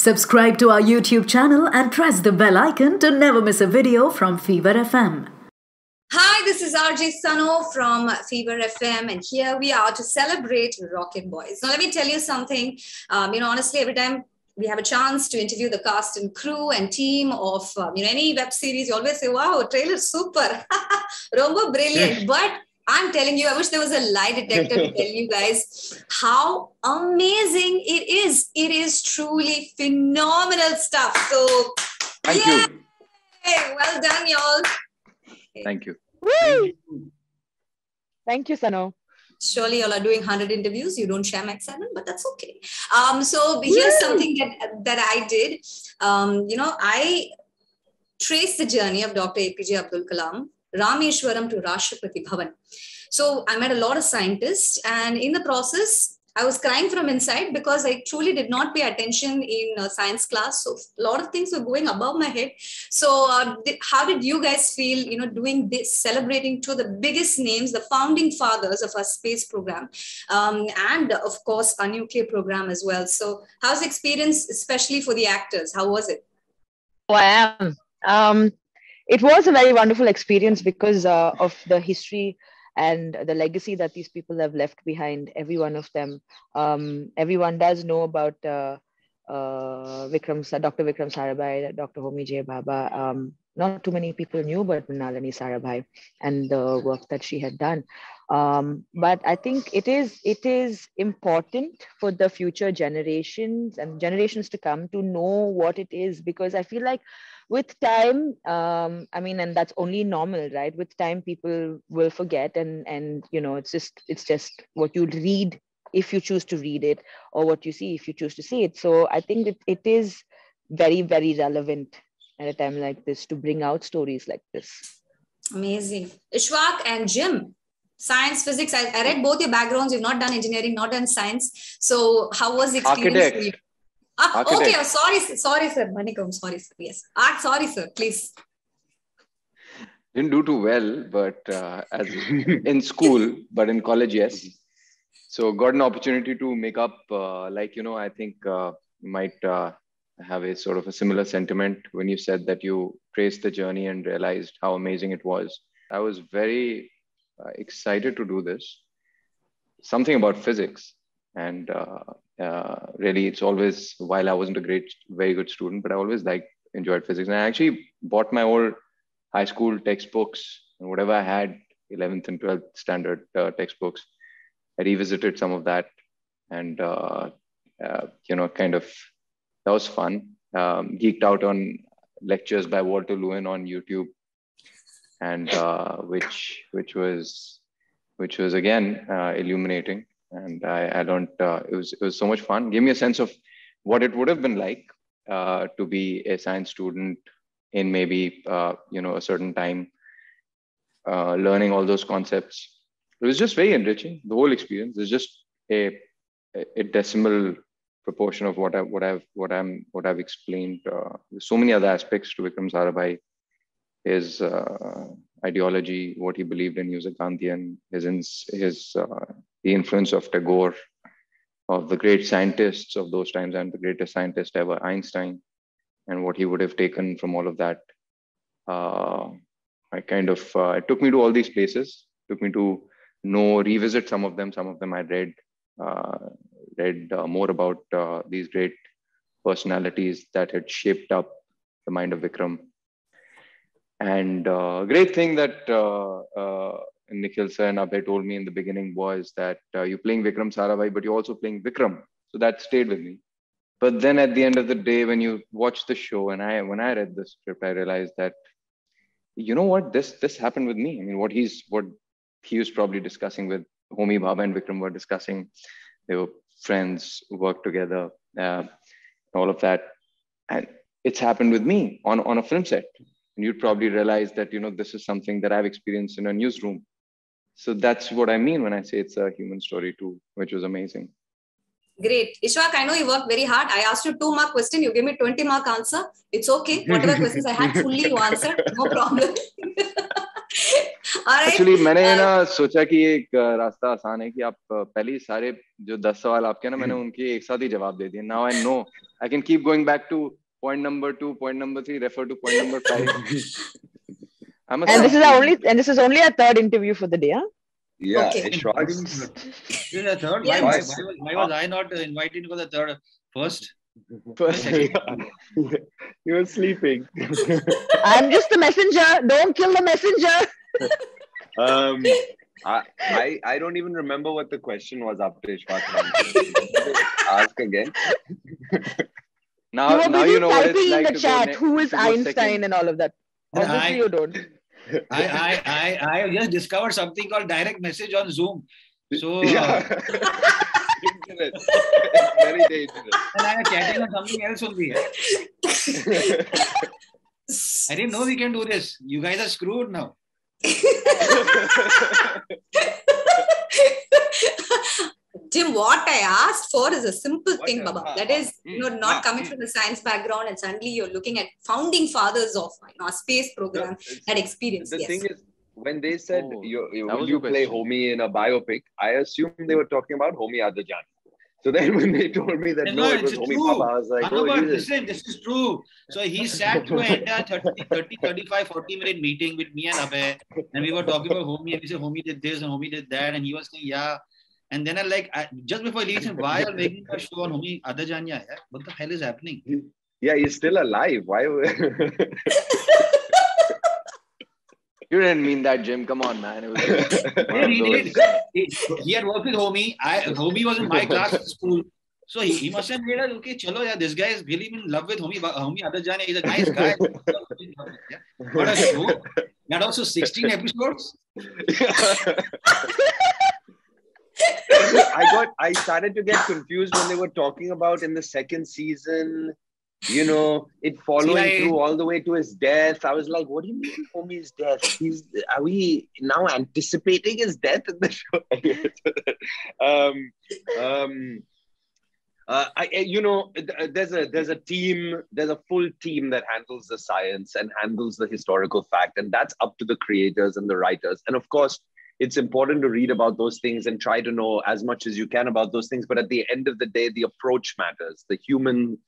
Subscribe to our YouTube channel and press the bell icon to never miss a video from Fever FM. Hi, this is RJ Sano from Fever FM, and here we are to celebrate Rocket Boys. Now, let me tell you something. Honestly, every time we have a chance to interview the cast and crew and team of any web series, you always say, "Wow, trailer super, Rombo brilliant." But I'm telling you, I wish there was a lie detector to tell you guys how amazing it is. It is truly phenomenal stuff. So, Thank you. Well done, y'all. Thank you. Woo! Thank you, Sano. Surely y'all are doing 100 interviews. You don't share my excitement, but that's okay. So here's something that I did. I traced the journey of Dr. APJ Abdul Kalam, Rameshwaram to Rashtrapati Bhavan. So I met a lot of scientists, and in the process, I was crying from inside because I truly did not pay attention in science class. So a lot of things were going above my head. So how did you guys feel, doing this, celebrating two of the biggest names, the founding fathers of our space program, and of course, our nuclear program as well. So how's the experience, especially for the actors? How was it? Wow. It was a very wonderful experience because of the history and the legacy that these people have left behind, every one of them. Everyone does know about Dr. Vikram Sarabhai, Dr. Homi J. Baba. Not too many people knew about Mrinalini Sarabhai and the work that she had done. But I think it is important for the future generations and generations to come to know what it is, because I feel like with time, and that's only normal, right? With time, people will forget, and it's just what you read if you choose to read it, or what you see if you choose to see it. So I think it is very, very relevant at a time like this to bring out stories like this. Amazing. Ishwak and Jim, science, physics. I read both your backgrounds. You've not done engineering, not done science. So how was the experience for you? Okay. Oh, sorry, sir. Manikam, sorry, sir. Yes. Sorry, sir. Please. Didn't do too well, but as in school, but in college, yes. So got an opportunity to make up, I think you might have a sort of a similar sentiment when you said that you traced the journey and realized how amazing it was. I was very excited to do this. Something about physics. And really, it's always, while I wasn't very good student, but I always enjoyed physics. And I actually bought my old high school textbooks and whatever I had, 11th and 12th standard textbooks. I revisited some of that, and that was fun. Geeked out on lectures by Walter Lewin on YouTube, and which was again illuminating. And I learned it was so much fun. Gave me a sense of what it would have been like to be a science student in maybe a certain time, learning all those concepts. It was just very enriching. The whole experience is just a decimal proportion of what I've explained. There's so many other aspects to Vikram Sarabhai, his ideology, what he believed in. He was a Gandhian. The influence of Tagore, of the great scientists of those times, and the greatest scientist ever, Einstein, and what he would have taken from all of that. It took me to all these places. It took me to revisit some of them. Some of them I read more about these great personalities that had shaped up the mind of Vikram. And great thing that Nikkhil sir and Abhay told me in the beginning was that you're playing Vikram Sarabhai, but you're also playing Vikram. So that stayed with me. But then at the end of the day, when you watch the show, and when I read the script, I realized that, this happened with me. I mean, what he was probably discussing with Homi Baba and Vikram were discussing. They were friends, worked together, all of that. And it's happened with me on a film set. And you'd probably realize that, this is something that I've experienced in a newsroom. So that's what I mean when I say it's a human story too, which was amazing. Great. Ishwak, I know you worked very hard. I asked you 2-mark question. You gave me 20-mark answer. It's okay. Whatever questions I had, fully you answered. No problem. All right. Actually, मैंने ना सोचा कि एक रास्ता आसान है कि आप पहले ही सारे जो 10 सवाल आपके ना मैंने उनके एक साथ ही जवाब दे दिए. Now I know I can keep going back to point number 2, point number 3, refer to point number 5. And this is only a third interview for the day, huh? Yeah, Okay. Ishwak. This is the third. Yeah. Why was I not invited for the third? First. You were sleeping. I'm just the messenger. Don't kill the messenger. I don't even remember what the question was after Ishwak. Ask again. Now you know what it's like in the chat. Who is Einstein and all of that? Obviously, you don't. I just discovered something called direct message on Zoom. So Dangerous. Very dangerous. And I am chatting on something else only. I didn't know we can do this. You guys are screwed now. Jim, what I asked for is a simple thing, Baba. That is, not coming from the science background, and suddenly you're looking at founding fathers of a space program, that experience. The yes. thing is, when they said, will was you the play question. Homie in a biopic, I assumed they were talking about Homie Advani. So then when they told me that, no, it was Homie Papa, I was like, listen, this is true. So he sat through an entire 30, 35, 40-minute meeting with me and Abhay, and we were talking about Homie, and we said, Homie did this and Homie did that, and he was saying, yeah. And then just before leaving, why are you making a show on Homie Advani? What the hell is happening? Yeah, he's still alive. Why? You didn't mean that, Jim. Come on, man. It was he had worked with Homie. Homie was in my class at school. So he must have made us, okay, chalo, yeah, this guy is really in love with Homie Advani. He's a nice guy. What a show. That also 16 episodes. I started to get confused when they were talking about in the second season, it following through all the way to his death. I was like, what do you mean Homie's death? Are we now anticipating his death in the show? There's a team, there's a full team that handles the science and handles the historical fact. And that's up to the creators and the writers. And of course, it's important to read about those things and try to know as much as you can about those things. But at the end of the day, the approach matters. The human,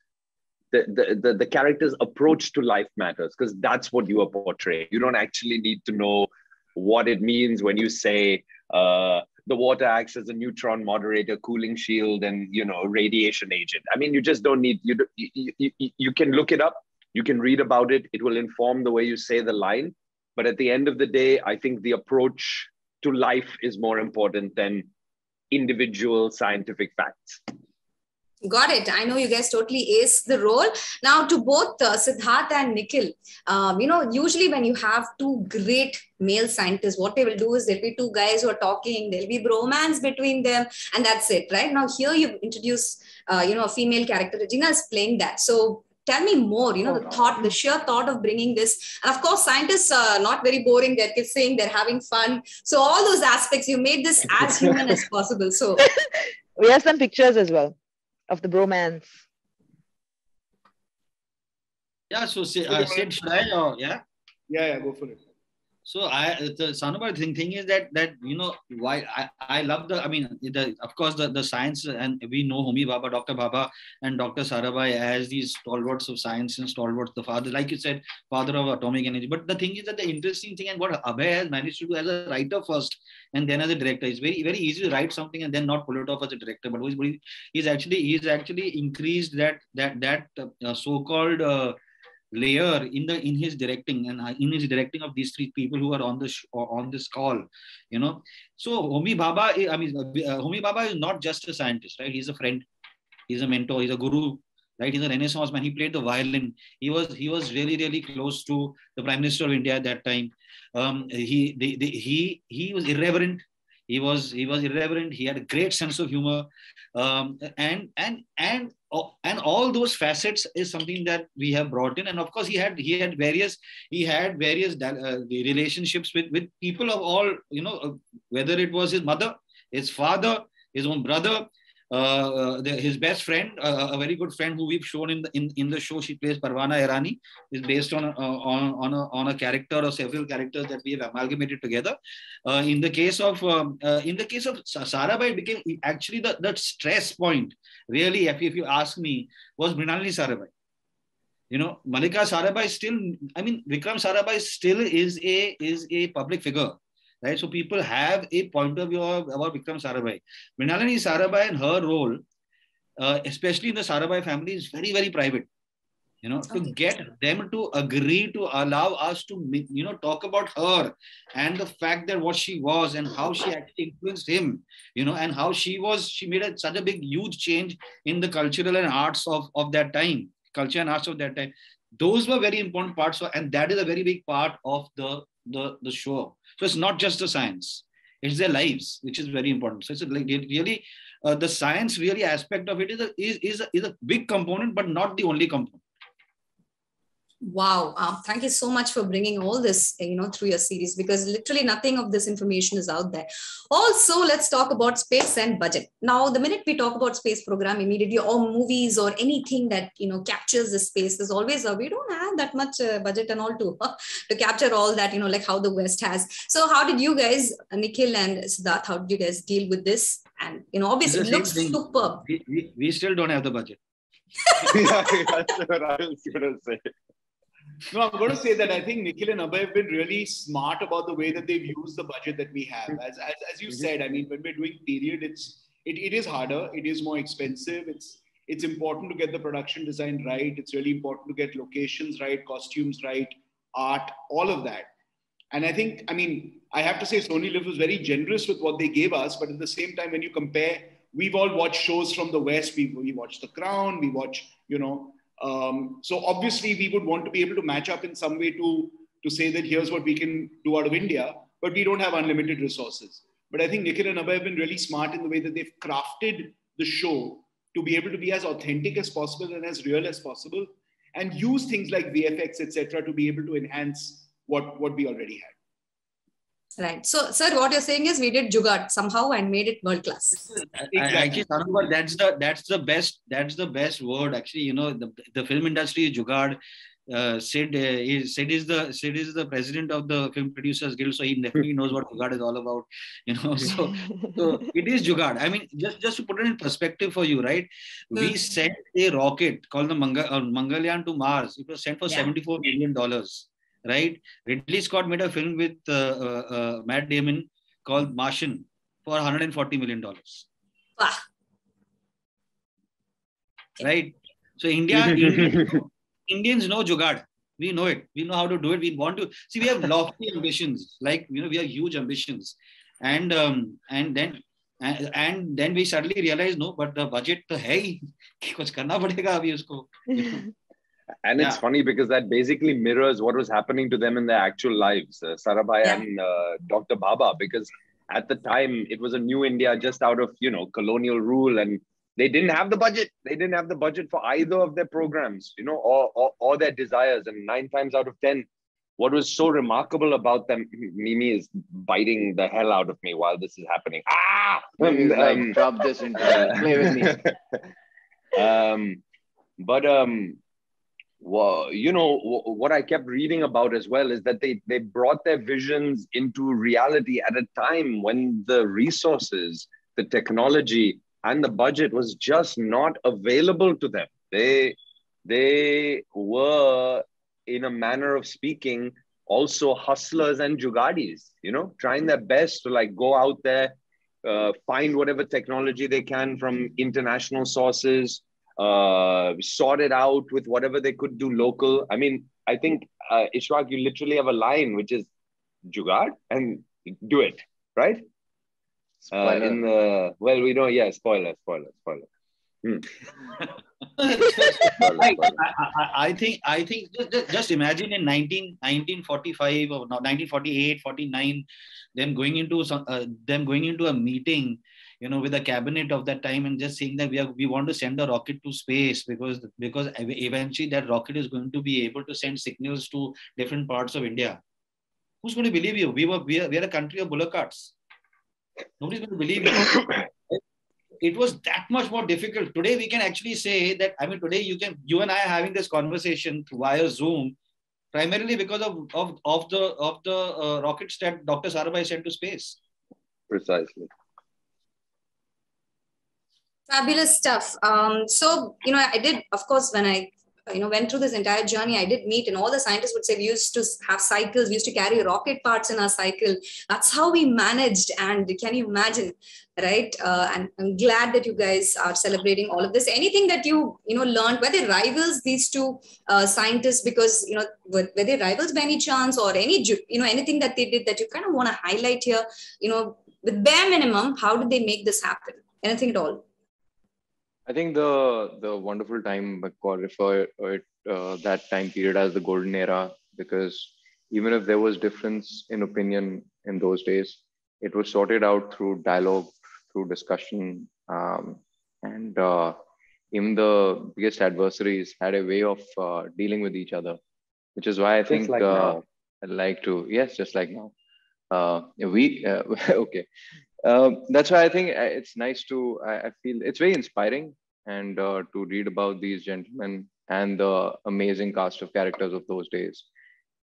the character's approach to life matters, because that's what you are portraying. You don't actually need to know what it means when you say the water acts as a neutron moderator, cooling shield, and radiation agent. I mean, you just don't need. You can look it up. You can read about it. It will inform the way you say the line. But at the end of the day, I think the approach to life is more important than individual scientific facts. Got it. I know you guys totally ace the role. Now, to both Siddharth and Nikkhil, usually when you have two great male scientists, what they will do is there'll be two guys who are talking, there'll be bromance between them, and that's it, right? Now, here you've introduced, a female character. Regina is playing that. So, tell me more, the sheer thought of bringing this. And of course, scientists are not very boring. They're kissing, they're having fun. So all those aspects, you made this as human as possible. So we have some pictures as well of the bromance. Yeah, so Sid, should I? Yeah? Yeah, go for it. So the Sanobar thing is that why I love of course the science, and we know Homi Baba, Dr. Baba and Dr. Sarabhai as these stalwarts of science and stalwarts, the father, like you said, father of atomic energy. But the thing is that the interesting thing, and what Abhay has managed to do as a writer first and then as a director, it's very, very easy to write something and then not pull it off as a director. But he's actually increased that so-called layer in his directing, and in his directing of these three people who are on this call, So Homi Baba, Homi Baba is not just a scientist, right? He's a friend, he's a mentor, he's a guru, right? He's a Renaissance man. He played the violin. He was really, really close to the Prime Minister of India at that time. He was irreverent. He was irreverent. He had a great sense of humor, and all those facets is something that we have brought in. And of course, he had various relationships with people of all, whether it was his mother, his father, his own brother, his best friend, a very good friend who we've shown in the show. She plays Parvana Irani, is based on a character or several characters that we have amalgamated together. In the case of Sarabhai, it became actually the stress point. Really, if you ask me, was Mrinalini Sarabhai. Malika Sarabhai still, Vikram Sarabhai still is a public figure, right? So people have a point of view about Vikram Sarabhai. Mrinalini Sarabhai and her role, especially in the Sarabhai family, is very, very private. To get them to agree to allow us to, talk about her and the fact that what she was and how she actually influenced him, and how she made such a big, huge change in the cultural and arts of that time. Culture and arts of that time. Those were very important parts, and that is a very big part of the show. So it's not just the science; it's their lives, which is very important. So it's really the science really aspect of it is a big component, but not the only component. Wow. Thank you so much for bringing all this, through your series, because literally nothing of this information is out there. Also, let's talk about space and budget. Now, the minute we talk about space program, immediately all movies or anything that, captures the space, there's always we don't have that much budget and all to capture all that, like how the West has. So how did you guys, Nikkhil and Siddharth, how did you guys deal with this? And, obviously it looks superb. We still don't have the budget. Yeah, that's what I was going to say. No, I'm going to say that I think Nikkhil and Abhay have been really smart about the way that they've used the budget that we have. As you said, when we're doing period, it is harder, it is more expensive. It's important to get the production design right. It's really important to get locations right, costumes right, art, all of that. And I think, I have to say Sony Live was very generous with what they gave us, but at the same time, when you compare, we've all watched shows from the West. We watch The Crown, we watch, so obviously we would want to be able to match up in some way to say that here's what we can do out of India, but we don't have unlimited resources. But I think Nikkhil and Abhay have been really smart in the way that they've crafted the show to be able to be as authentic as possible and as real as possible, and use things like VFX, etc., to be able to enhance what we already had. Right. So, sir, what you're saying is we did jugaad somehow and made it world class. Actually, that's the best word. Actually, the film industry is jugaad. Sid is the president of the Film Producers Guild, so he definitely knows what jugaad is all about. So it is jugaad. Just to put it in perspective for you, right? We sent a rocket called the Mangalyaan to Mars. It was sent for $74 million. Right? Ridley Scott made a film with Matt Damon called Martian for $140 million. Right? So Indians know jugaad. We know it. We know how to do it. We want to see. We have lofty ambitions. We have huge ambitions, and then we suddenly realize no, but the budget to hai kuch karna padega abhi usko. And it's funny because that basically mirrors what was happening to them in their actual lives, Sarabhai and Dr. Baba, because at the time it was a new India just out of, colonial rule, and they didn't have the budget. They didn't have the budget for either of their programs, or their desires. And 9 times out of 10, what was so remarkable about them, Mimi is biting the hell out of me while this is happening. Drop this into play with me. Well, what I kept reading about as well is that they brought their visions into reality at a time when the resources, the technology, and the budget was just not available to them. They were, in a manner of speaking, also hustlers and jugadis, trying their best to go out there, find whatever technology they can from international sources, sort it out with whatever they could do local. I think, Ishwak, you literally have a line which is jugaad and do it, right? Spoiler. We don't, spoiler. I think just imagine in 1945 or 1948, 49, them going into a meeting, with the cabinet of that time and just saying that we want to send a rocket to space because eventually that rocket is going to be able to send signals to different parts of India. Who's going to believe you? We are a country of bullock carts. Nobody's going to believe you. it was that much more difficult. Today we can actually say that, I mean, today you and I are having this conversation via Zoom, primarily because of the rockets that Dr. Sarabhai sent to space. Precisely. Fabulous stuff. So, I did, of course, when I went through this entire journey, I did meet, and all the scientists would say we used to have cycles, we used to carry rocket parts in our cycle. That's how we managed. And can you imagine, right? And I'm glad that you guys are celebrating all of this. Anything that you learned, were they rivals, these two scientists, because were they rivals by any chance, or anything that they did that you kind of want to highlight here? With bare minimum, how did they make this happen? Anything at all? I think the wonderful time, McCall refer it that time period as the golden era, because even if there was difference in opinion in those days, it was sorted out through dialogue, through discussion, and even the biggest adversaries had a way of dealing with each other, which is why I think like now. I'd like to, yes, just like now. Okay. That's why I think it's nice to, I feel it's very inspiring, and to read about these gentlemen and the amazing cast of characters of those days.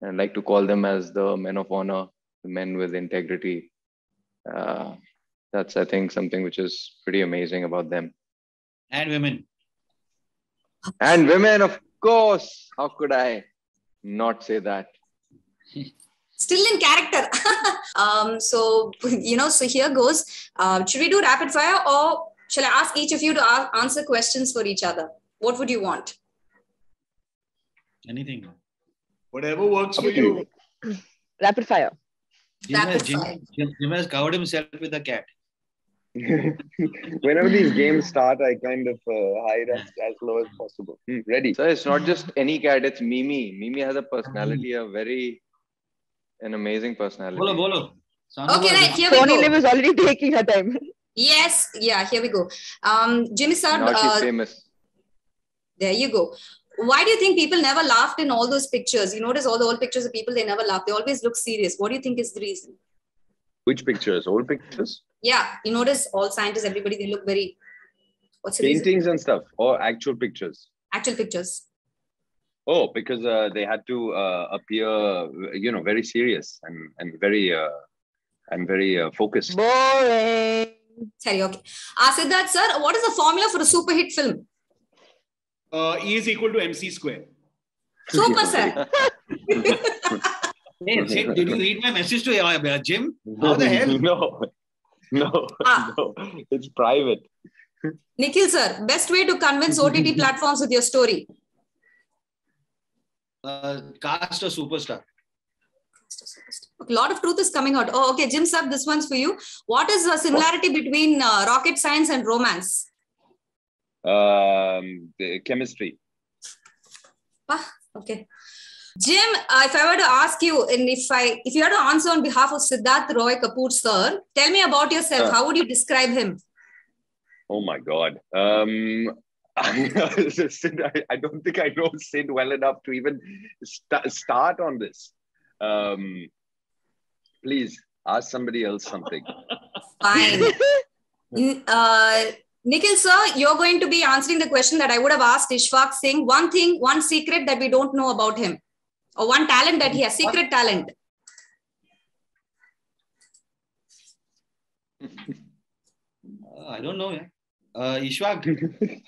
And I'd like to call them as the men of honor, the men with integrity. That's, I think, something which is pretty amazing about them. And women. And women, of course. How could I not say that? Still in character. So here goes. Should we do rapid fire, or shall I ask each of you to answer questions for each other? What would you want? Anything. Whatever works for you. Rapid fire. Jim has covered himself with a cat. Whenever these games start, I kind of hide as low as possible. Ready? So it's not just any cat, it's Mimi. Mimi has a personality, an amazing personality. Bolo. Okay, right, here we Tony go. Liv is already taking her time. Yes, yeah, here we go. Jimmy sir, Now she's famous. There you go. Why do you think people never laughed in all those pictures? You notice all the old pictures of people, they never laugh. They always look serious. What do you think is the reason? Which pictures? Old pictures? Yeah, you notice all scientists, everybody, they look very, what's the reason? Paintings and stuff, or actual pictures? Actual pictures. Oh, because they had to appear, very serious and very focused. Boring. Sorry, okay. Siddharth sir, what is the formula for a super hit film? E is equal to MC square. Super, sir. Hey, Jim, did you read my message to Jim? How the hell? No, it's private. Nikkhil sir, best way to convince OTT platforms with your story? Cast a superstar. A lot of truth is coming out. Oh, okay, Jim sir, this one's for you. What is the similarity between rocket science and romance? The chemistry. Okay. Jim, if I were to ask you, and if you had to answer on behalf of Siddharth Roy Kapur sir, tell me about yourself. How would you describe him? Oh my God. I don't think I know Sid well enough to even start on this. Please ask somebody else something. Fine. Nikkhil sir, you're going to be answering the question that I would have asked Ishwak Singh. One secret that we don't know about him, or one talent that he has, secret talent. I don't know. Ishwak,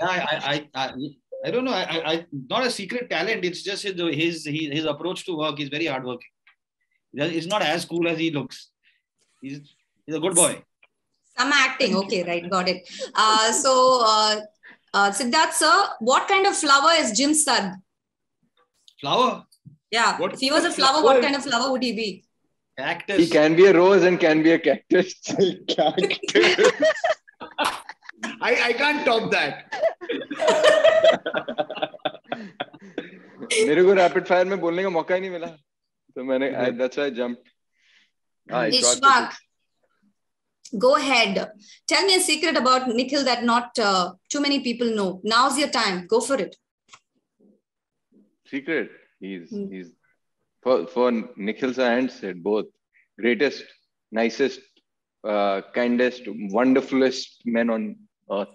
I don't know. I not a secret talent. It's just his approach to work is very hardworking. He's not as cool as he looks. He's a good boy. Some acting. Okay, right. Got it. Siddharth sir, what kind of flower is Jim Sarbh? Flower? Yeah. If he was a flower, what kind of flower would he be? Cactus. He can be a rose and can be a cactus. Cactus. I can't top that. मेरे को rapid fire में बोलने का मौका ही नहीं मिला, तो that's why I jumped. Ishwak, go ahead. Tell me a secret about Nikkhil that not too many people know. Now's your time. Go for it. Secret. He's for Nikkhil sir and Sid, both greatest, nicest, kindest, wonderfulest men on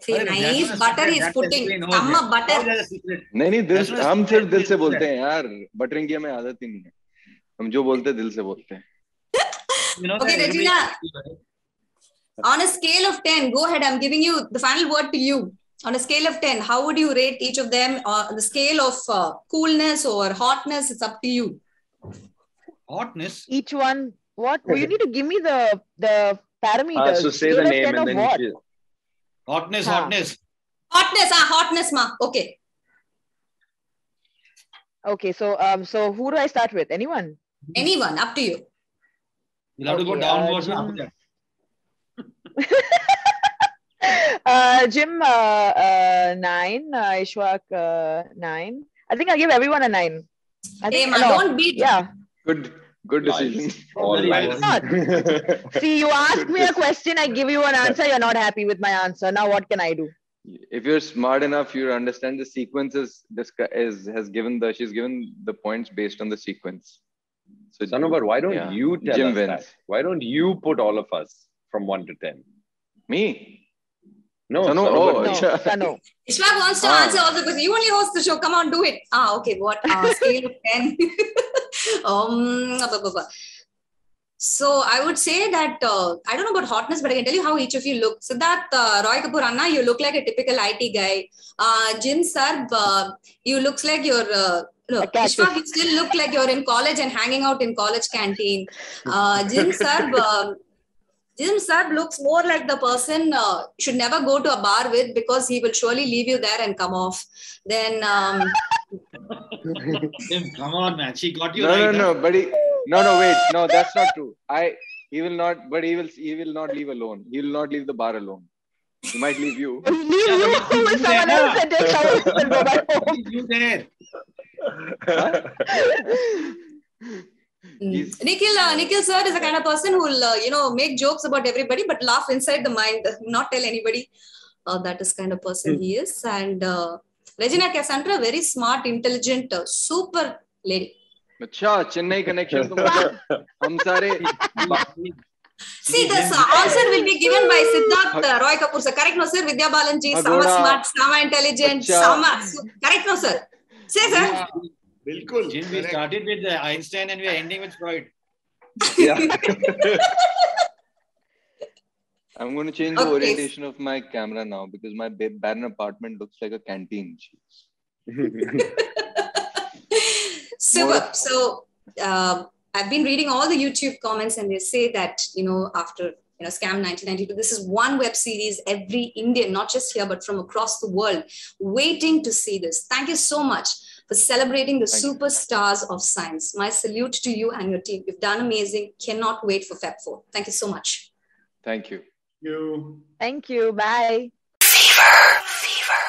See, nice butter he's putting. Amma butter. नहीं दिल हम सिर्फ दिल से बोलते हैं यार. Buttering की हमें आदत ही नहीं है. हम जो बोलते हैं दिल से बोलते हैं. Okay, Regina. On a scale of 10, go ahead. I'm giving you the final word to you. On a scale of 10, how would you rate each of them? On the scale of coolness or hotness, it's up to you. Hotness. Each one. What? Well, you need to give me the parameters. So say the name and then what? Hotness. Hotness, ma. Okay. Okay, so who do I start with? Anyone? Anyone, up to you. You'll have to go downwards after that. Jim 9, Ishwak 9. I think I'll give everyone a 9. Don't beat. Yeah. Good decision. See, you ask me a question, I give you an answer. You're not happy with my answer. Now what can I do? If you're smart enough, you understand the sequence she's given the points based on the sequence. So Sano, but why don't you tell Jim us wins. that? Why don't you put all of us from 1 to 10? Me? No, Sano. Sano. Ishwak wants to answer also because you only host the show. Come on, do it. Okay. What? Scale of 10. So I would say that, I don't know about hotness, but I can tell you how each of you look. Siddharth Roy Kapur, Anna, you look like a typical IT guy. Jim Sarbh, you looks like you're... Ishwak, you still look like you're in college and hanging out in college canteen. Jim Sarbh looks more like the person should never go to a bar with because he will surely leave you there and come off. Then... Jim, come on, man. She got you right. No, buddy. No, wait. No, that's not true. He will not not leave alone. He will not leave the bar alone. He might leave you. Leave you with someone else and take someone else and go back home. You there. Nikkhil sir is the kind of person who will, make jokes about everybody, but laugh inside the mind, not tell anybody. That is kind of person he is. And Regina, Cassandra, very smart, intelligent, super lady. अच्छा Chennai connection तो हम सारे See, the answer will be given by Siddharth Roy Kapur sir. Correct, no sir? Vidya Balan ji, Sama smart, Sama intelligent, Sama. Correct, no sir? Say sir. Bilkul. Jim, we started with Einstein and we are ending with Freud. Yeah. I'm going to change the orientation of my camera now because my barren apartment looks like a canteen. Super. So I've been reading all the YouTube comments and they say that, after Scam 1992, this is one web series every Indian, not just here, but from across the world, waiting to see this. Thank you so much for celebrating the superstars of science. My salute to you and your team. You've done amazing. Cannot wait for Feb 4. Thank you so much. Thank you. Thank you. Bye. Fever.